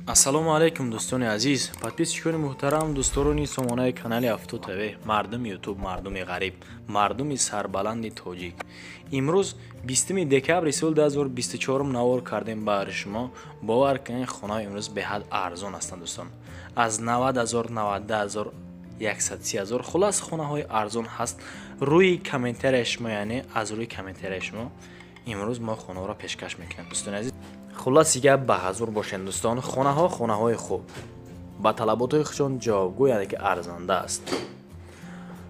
ассалому алайкум дӯстони азиз, подписчикони муҳтарам, дӯсторони сомонаи канали Авто ТВ, мардуми ютуб, мардуми ғариб, мардуми сарбаланди тоҷик. имрӯз 20 декабри соли 2024 навор кардем баҳри шумо. бовар кунед, хонаҳои имрӯз беҳад арзон ҳастанд дӯстон. аз 90 000, 90 000, 130 000 хулас хонаҳои арзон ҳаст. рӯи комментарияи шумо, яъне аз рӯи комментарияи шумо имрӯз мо хонаҳоро пешкаш мекунем дӯстони азиз. хулас дига ба ҳазур бошед дӯстон. хонаҳои хуб ба талаботҳои худшон ҷавобгӯ, яъне ки арзанда аст.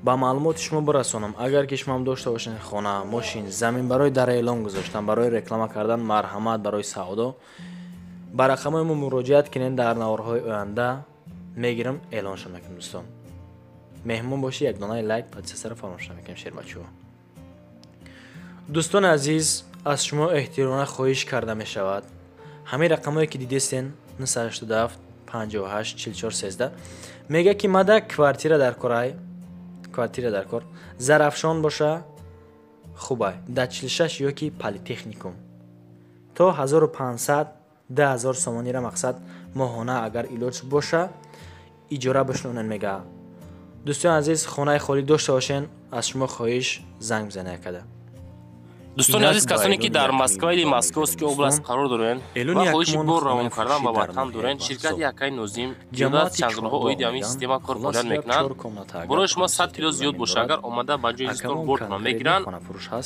ба маълумоти шумо бирасонам, агар ки шумо ҳам дошта бошед хона, мошин, замин барои дар эълон гузоштан, барои реклама кардан, марҳамат, барои савдо, ба рақамҳои мо муроҷиат кунед. дар наворҳои оянда мегирам эълоншон мекунем дӯстон. меҳмон бошӣ, як донаи лайк подписатсияро фаромӯш намекунем шербачӯ. дӯстони азиз, аз шумо эҳтиромона хоҳиш карда мешавад, ҳамин рақамҳое ки дидестен 987 58 44 13 мега ки мада квартира дар кор зарафшон боша хубай да 46 ёки политехникум то 1500 10000 сомонира мақсад моҳона агар илоҷ боша иҷора бошунонен мега. дӯстони азиз, хонаи холӣ дошта бошен, аз шумо хоҳиш занг бизанед када. дӯстони азиз, касоне ки дар Москва или Московский област қарор дорен ва хоҳиши бор равон кардан ба ватан дорен, ширкати Якай Нозим ҷамъият чандсолҳо оиди ҳамин система кор фаъолият мекунад. барои шумо 100 кило зиёд боша, агар омада ба ҷои зистор бортона мегиранд,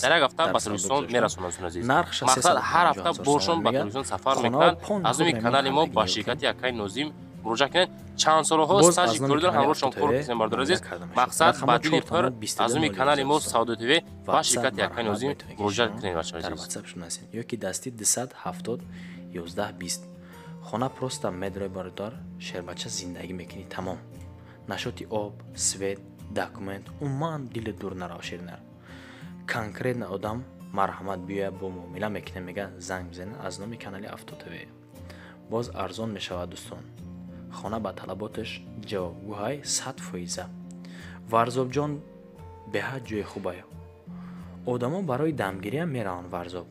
дар як ҳафта ба Тобистон мерасонанд. дӯстони азиз, мақсад ҳар ҳафта боршон ба Тобистон сафар мекунанд. аз номи канали мо ба ширкати Якай Нозим муроҷиат кунед. чанд солҳо стажи коридор ҳамроҳшон кор кардем. бардор азиз, мақсад ба дили пир аз номи канали мо Савдо ТВ ба ширкати Якай Нозим муроҷиат кунед. дар WhatsApp шунасин ёки дасти 270 11 20. хона просто медрои бародар шербача зиндагӣ мекунӣ тамом. нашоти об, свет, документ умуман дили дур наро ширинар. конкретна одам марҳамат биёя бо муомила мекунем, мега занг бизанед аз номи канали Авто ТВ. боз арзон мешавад дӯстон. хона ба талаботаш ҷавобгӯҳай 100%. варзобҷон беҳад ҷои хубае. одамо барои дамгириам мераванд варзоб.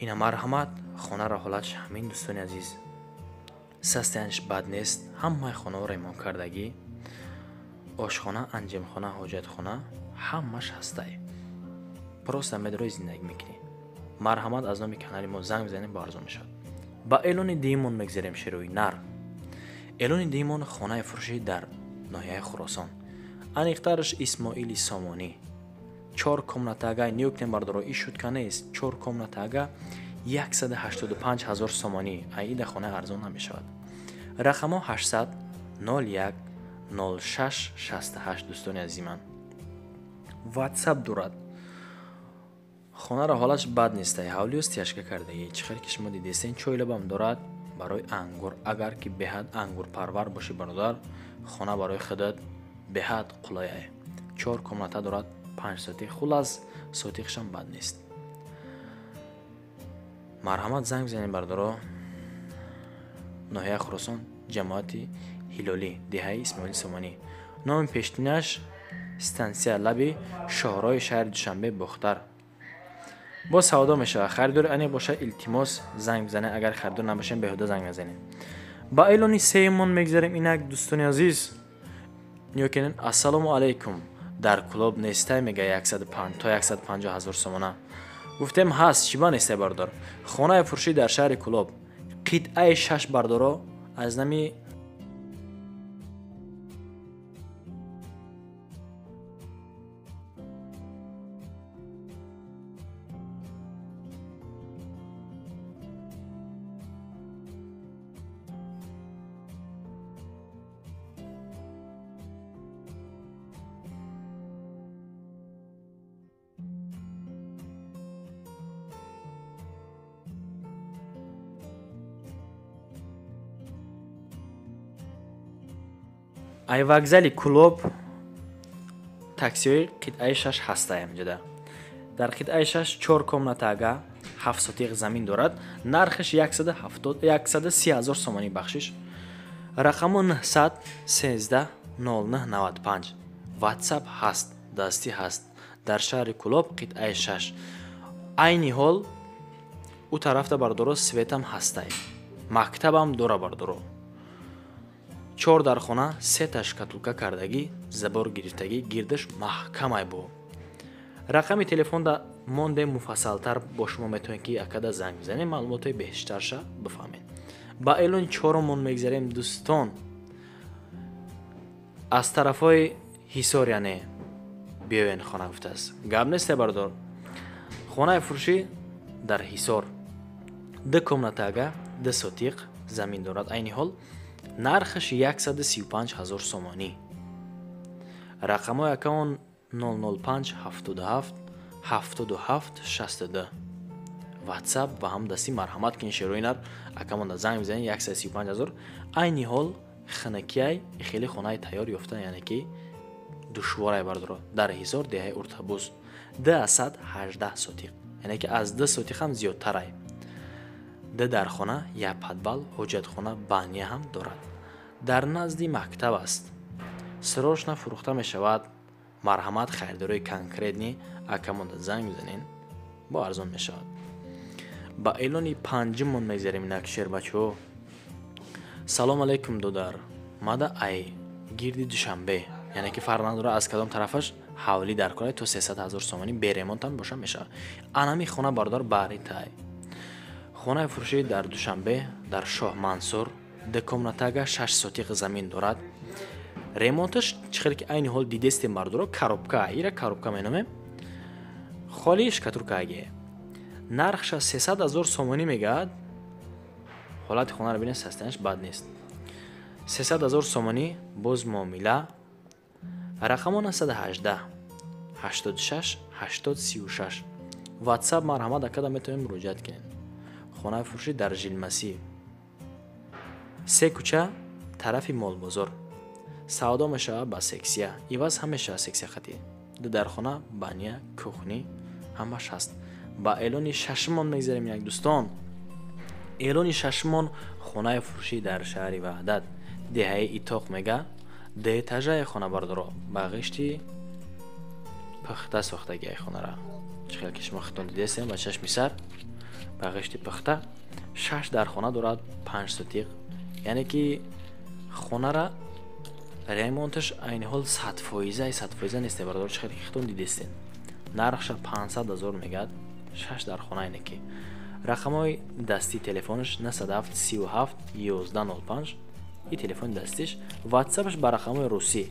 ина марҳамат, хонаро ҳолатш ҳамин дӯстони азиз. состояниш бад нест. ҳамаи хонаҳо ремонт кардагӣ, ошхона, анҷомхона, ҳоҷатхона ҳамаш ҳастай. просто медрои зиндагӣ мекунӣ. марҳамат, аз номи канали мо занг бизанед, ба арзон мешавад. ба эълони диимон мегзарем широи нар. эълони диимон хонаи фурӯшӣ дар ноҳияи Хуросон. аниқтараш Исмоили Сомонӣ. 4 комнатага ниёктен бардоро иш шудка нест. 4 комнатага 185 000 сомонӣ. аида хонаи арзон намешавад. рақамо 800 01 06 68 дӯстони азиман. WhatsApp дорад. хонаро ҳолатш бад нестай. ҳавлиё стяжка кардагӣ. чихар ки шумо дидестен чойлабам дорад барои ангур. агар ки беҳад ангурпарвар бошӣ бародар, хона барои худат беҳад қулая. 4 комната дорад, 5 сотиқ. хулас сотиқшам бад нест. марҳамат, занг бизанед бардоро. ноҳияи Хуросон, ҷамоати ҳилолӣ, деҳаи Исмоили Сомонӣ. номи пештинаш стансия лаби шоҳрои шаҳри Душанбе Бохтар. бо савдо мешавад. харидор ане боша илтимос занг бизанед. агар харидор набошем беҳуда занг назанед. ба эълони сеюмон мегзарем. инак дӯстони азиз, ниёкунед. ассалому алайкум. дар клуб нестай, мега 105 то 150 000 сомона. гуфтем ҳаст, чиба нестай бардор. хонаи фурӯшӣ дар шаҳри Кулоб, қитъаи 6 бардоро аз нами айвокзали Кулоб таксиҳои қитъаи 6 ҳастаем ҷуда. дар қитъаи 6 4 комнатага 7 сотиқ замин дорад. нархаш 130 000 сомонӣ бахшиш. рақамо 913 09 95. WhatsApp ҳаст, дастӣ ҳаст. дар шаҳри Кулоб қитъаи 6. айни ҳол ӯ тарафта бардоро светам ҳастай. мактабам дура бар дуру. 4 дар хона, 3 та шкатулка кардагӣ, забор гирифтагӣ, гирдаш маҳкамай бу. рақами телефонда монде муфассалтар бо шумо метавонед ки якада занг бизанед, маълумотои бештарша бифаҳмед. ба эълони чорумон мегзарем дӯстон. аз тарафҳои ҳисор яъне биёен хона гуфтааст. гап несте бардор. хонаи фурӯшӣ дар ҳисор 2 комнатага 2 сотиқ замин дорад. айни ҳол нархаш 135 000 сомонӣ. рақамҳои акаун 005 77 77 62. ватсап ва ҳамдасти марҳамат ки ин шероинар акамонда занг бизанед 135 000. айни ҳол ханакияй хеле хонаи тайёр ёфтан яъне ки душворай бардоро. дар ҳисор деҳаи уртабуз 218 сотиқ, яъне ки аз 2 сотиқ ҳам зиёдтарай. 2 дар хона, 1 подвал, ҳоҷатхона, баня ҳам дорад. дар назди мактаб аст. срочно фурӯхта мешавад. марҳамат хайрдорои конкретни акамонда занг бизанен бо арзон мешавад. ба эълони панҷумон мегзарем инак шербачҳо. салом алейкум додар. мада ай гирди душанбе, яъне ки фарқ надора аз кадом тарафаш ҳавлӣ дар кора то 300 000 сомонӣ беремонтан боша мешавад. анами хона бардор баҳри тай. хонаи фурӯшӣ дар душанбе дар шоҳ мансур 2 комнатага 6 сотиқ замин дорад. ремонташ чӣ хел ки айни ҳол дидестем бардоро коробка, ира коробка меномем. холии шкатулкаге. нархша 300 000 сомонӣ мегаад. ҳолати хонаро бинед, састаянаш бад нест. 300 000 сомонӣ боз муомила. рақамон 118 86 80 36. ватсап марҳамат акада метавонем муроҷиат кунем. хонаи фурӯшӣ дар жилмасӣ 3 кӯча тарафи молбозор. савдо мешавад ба сексия, иваз ҳам мешавад сексия хати. 2 дар хона, баня, кухни ҳамаш ҳаст. ба эълони шашмон мегзарем як дӯстон. эълони шашмон хонаи фурӯшӣ дар шаҳри ваҳдат деҳаи итоқ мега. 2 этажаи хона бардоро ба ғишти пухта сохтагиай хонара. чӣ хел ки шумо худтон дидестем ба чашми сар ба ғишти пухта. 6 дар хона дорад 5 сотиқ, яъне ки хонара ремонташ айни ҳол 100% несте бардор. чӣ хел ки худтон дидестем. нархша 500 000 мегад. 6 дар хона айне ки. рақамҳои дастии телефонаш 97 37 1105. и телефони дастиш. ватсапаш ба рақамҳои русӣ.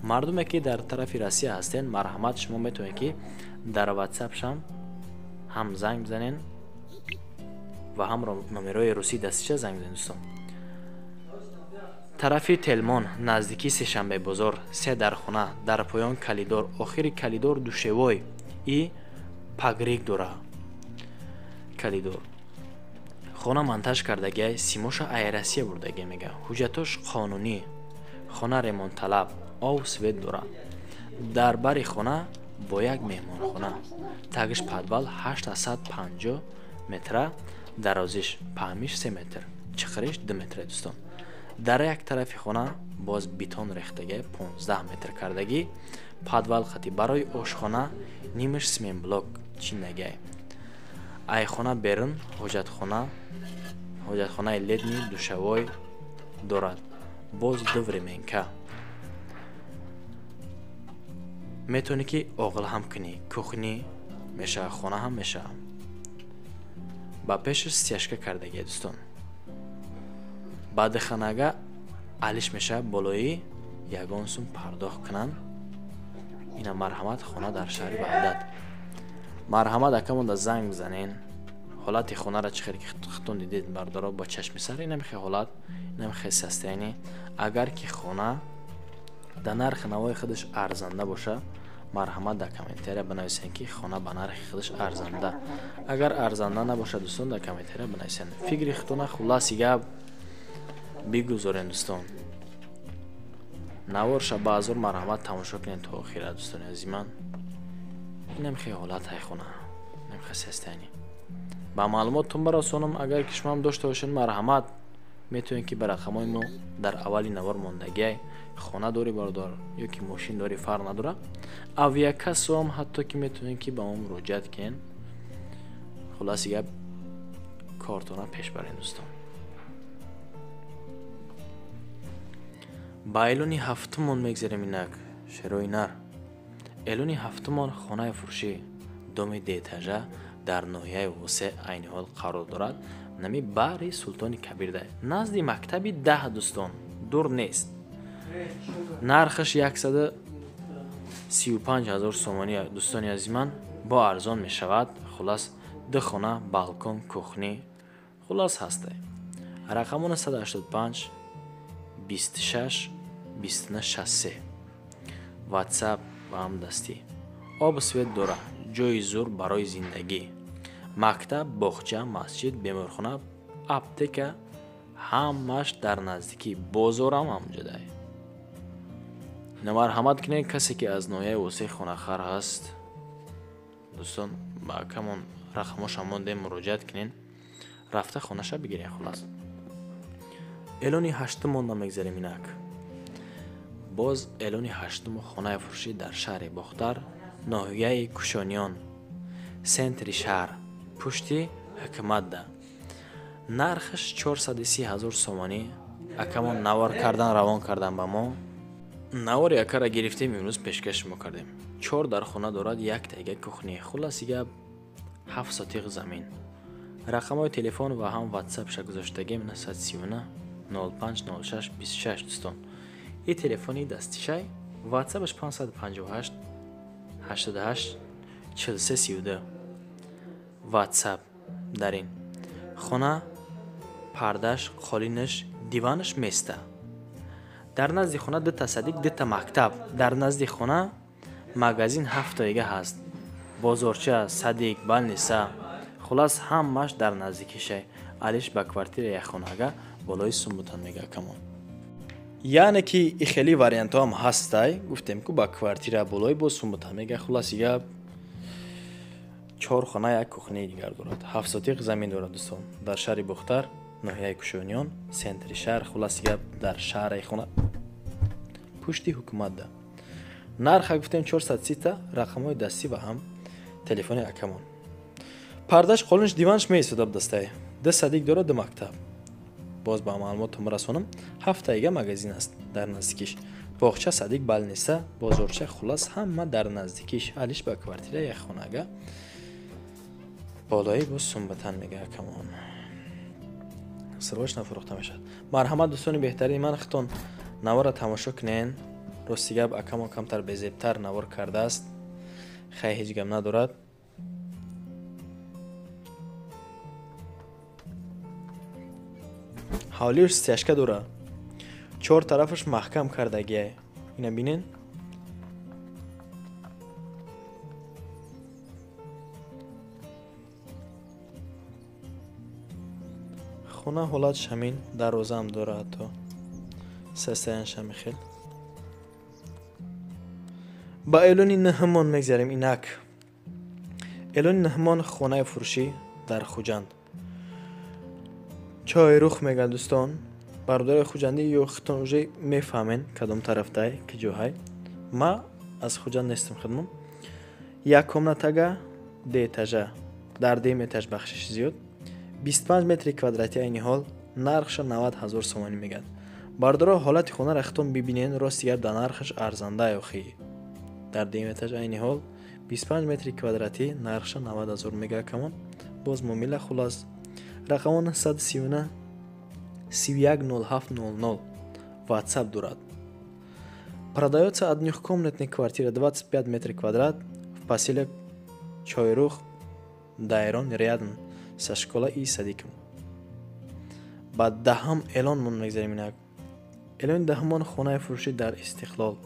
мардуме ки дар тарафи Россия ҳастен, марҳамат шумо метавонед ки дар ватсапшам ҳам занг бизанен ва ҳам номерои русии дастиша занг бизанед дӯстон. тарафи Телмон наздикии Сешанбе бозор 3 дар хона, дар поён калидор, охири калидор душевой и пагрик дора. калидор хона монтаж кардагиай симоша айрасия бурдагия мега. ҳуҷҷатош қонунӣ. хона ремонтталаб, ов свет дора. дар бари хона бо як меҳмонхона. тагиш подвал 850 метра, дарозиш паҳмиш 3 метр, чиқириш 2 метр дӯстон. дар як тарафи хона боз бетон рехтагиай 15 метр кардагӣ. подвал хати барои ошхона нимаш смен блок чиндагиай. айхона берун ҳоҷатхонаи ледни душавой дорад. боз 2 временка. метавонӣ ки оғил ҳам кунӣ. кухни мешавад, хона ҳам мешавад. ба пешаш стяжка кардагиай дӯстон. баъди ханага алиш мешавад болои 1 сум пардохт кунанд. ина марҳамат хона дар шаҳри ваҳдат. марҳамат акамонда занг бизанен. ҳолати хонара чӣ хел ки худтон дидед бардоро ба чашми сар. ин намехе ҳолат, ин намехе састаяни. агар ки хона да нархи навои худаш арзанда боша, марҳамат дар комментария бинависен ки хона ба нархи худаш арзанда. агар арзанда набоша дӯстон, дар комментария бинависен. фикри худтона хулоси гап бигузорен дӯстон. наворша баъзор марҳамат тамошо кунед то охира дӯстони азиман. ин намехе ҳолат ай хона, намехе састаяни. ба маълумоттон барасонам. агар ки шумо ҳам дошта бошед марҳамат метавонед ки ба рақамҳои мо дар аввали навор мондагиай хона дори бардор ё ки мошин дори фарқ надора. авиакассо ҳам ҳатто ки метавонед ки ба мо муроҷиат кунед. хулоси гап кортона пеш барен дӯстон. ба эълони ҳафтумон мегзарем инак шерои нар. эълони ҳафтумон хонаи фурӯшӣ доми детажа дар ноҳияи восеъ айни ҳол қарор дорад. нами баҳри Султони Кабирда назди мактаби 10 дӯстон дур нест. нархаш 135,000 сомонӣ дӯстони азизи ман бо арзон мешавад. хулас 2 хона, балкон, кухни хулас ҳастай. рақамони 185 26 29 63. ватсап ва ҳамдастӣ. обу свет дора, ҷойи зур барои зиндагӣ, мактаб, боғча, масҷид, беморхона, аптека ҳамаш дар наздикӣ бозорам ҳамҷодай. марҳамат кинед касе ки аз ноҳияи восеъ хонахар ҳаст дӯстон ба акамон рақамоша мондем муроҷиат кинен рафта хонаша бигирен. хулас эълони ҳаштумон мегзарем инак. боз эълони ҳаштумо хонаи фурӯшӣ дар шаҳри Бохтар ноҳияи Кушониён сентри шаҳр пушти ҳукуматда. нархаш 430,000 сомонӣ. акамон навор кардан равон кардан ба мо. навори акара гирифтем имрӯз пешкаш мо кардем. 4 дар хона дорад, 1 тайга кухни. хуласи гап 7 сотиқ замин. рақамҳои телефон ва ҳам ватсапша гузоштагем 939 0506 26 дӯстон. ин телефони дастишай, ватсапаш 558 88 43 32. ватсап дар ин хона пардаш, қолинаш, диванаш места. дар назди хона 2 та садик, 2 та мактаб. дар назди хона магазин 7 тоига ҳаст. бозорча, садик, балниса хулас ҳамаш дар наздикишай. алиш ба квартира яххонага болои сумбутан мега акамон. яъне ки и хели вариантҳо ҳам ҳастай. гуфтем ку ба квартира болои бо сумбутан мега. хуласи гап 4 хона, 1 кухни дигар дорад. 7 сотиқ замин дорад дӯстон. дар шаҳри Бухтар ноҳияи Кушониён сентри шаҳр. хуласи гап дар шаҳри хона пушти ҳукуматда. нарха гуфтем 430. рақамҳои дастӣ ва ҳам телефони акамон. пардаш, қолинш, диванш меистодаб дастай. 2 садик дорад, 2 мактаб. боз ба маълумотам расонам 7 тайга магазин аст дар наздикиш. боғча, садик, балниса, бозорча хулас ҳама дар наздикиш. алиш ба квартира яххонага болои бо сумбатан мега акамон. сирвоч нафурӯхта мешавад. марҳамат дӯстони беҳтарини ман, хитон навора тамошо кинен. рости гап акамон камтар безебтар навор кардааст. хай ҳеҷ гап надорад. ҳавлиш стяжка дора. 4 тарафаш маҳкам кардагиай. ина бинен. хона ҳолат шамин, дарозаам дора ҳатто. састаян шамихел. ба эълони ниҳмон мегзарем инак. эълони ниҳмон хонаи фурӯшӣ дар Хуҷанд. чойрух мегӯяд дӯстон. бародари хуҷандӣ ё хитон уже мефаҳмен кадом тарафдай ки ҷоҳай. ма аз Хуҷанд нестам хидмон. як комнатага детажа дар дем этаж бахшиши зиёд 25 метри квадратӣ айни ҳол нархша 90,000 сомонӣ мегӯяд. бародаро ҳолати хонара хитон бибинен. рости гап дар нархаш арзанда охӣ. дар дем этаж айни ҳол 25 метри квадратӣ нархша 90,000 мегӯяд камон. боз муомила хулас. рақамон 139 310700. ватсап дорад. продается однокомнатная квартира 25 метров квадрат в поселок Чойрух, Дайрон, рядом со школой и садиком. ба даҳам эълон мон мегзарем инак. эълони даҳамон хонаи фурӯшӣ дар Истиқлол.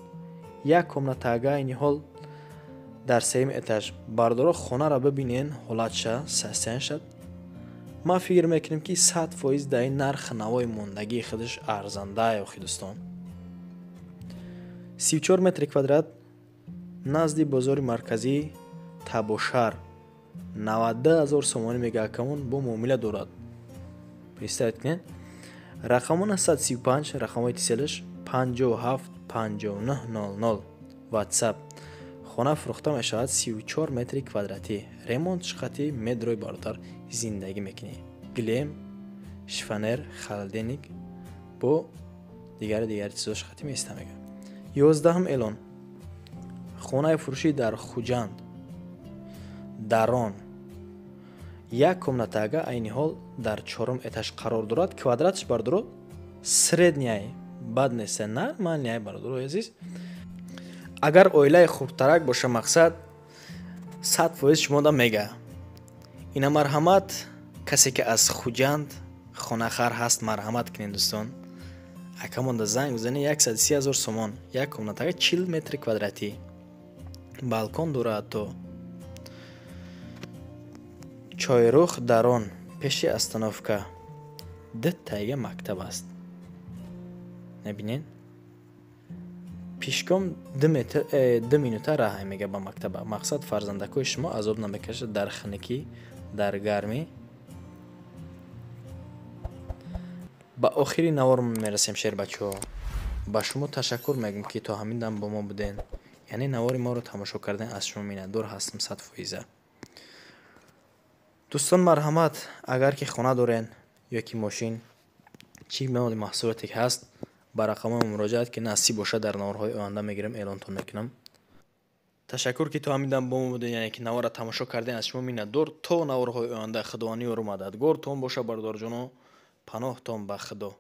як комнатага айни ҳол дар 3 этаж. бардоро хонара бибинен ҳолатша састян шад. ман фикр мекунем ки 100% дар ин нарх навои мондагии худаш арзанда охи дӯстон. 34 метри квадрат назди бозори марказӣ Табошар 92,000 сомонӣ мегӯяд камон. бо муомила дорад. представед кунед. рақамона 135, рақамҳои тиселаш 57 5900. ватсап. хона фурӯхта мешавад 34 метри квадратӣ. ремонт шиқати медрои бародар зиндагӣ мекунӣ. глем, шифонер, холодильник бо دیگر چیزاش ختم است میگه. 11 اعلان. خانه فروشی در خوجند дарон як комнатага айни ҳол дар чорум этаж қарор дорад. Квадратиш бардоро средняй бад нест, нормальняй бардоро азиз. агар оилаи хубтарак боша мақсад 100% шумода мега. ина марҳамат касе ки аз хуҷанд хонахар ҳаст марҳамат кинед дӯстон. акамонда занг бизанед 130 000 сомон. як комнатага 40 метри квадратӣ, балкон дорад. то чойрух дар он пеши остановка дтайга мактаб аст. мебинед пешком 2 минута раҳ мега ба мактаба. мақсад фарзандакои шумо азоб намекашад дар хунукӣ, дар гармӣ. ба охири навор мерасем шербачаҳо. ба шумо ташаккур мегӯям ки то ҳамин дам бо мо буден, яъне навори моро тамошо кардан аз шумо миннатдор ҳастам 100%. дӯстон марҳамат, агар ки хона дорен ё ки мошин, чӣ меоли маҳсулоте ки ҳаст, ба рақамҳои муроҷиат ки насиб боша дар наворҳои оянда мегирам, эълонтон мекунам. ташаккур ки то ҳамин дам бо мо буден, яъне ки навора тамошо кардан аз шумо миннатдор. то наворҳои оянда худовани ёру мададгортон боша бардорҷоно. паноҳтон ба худо.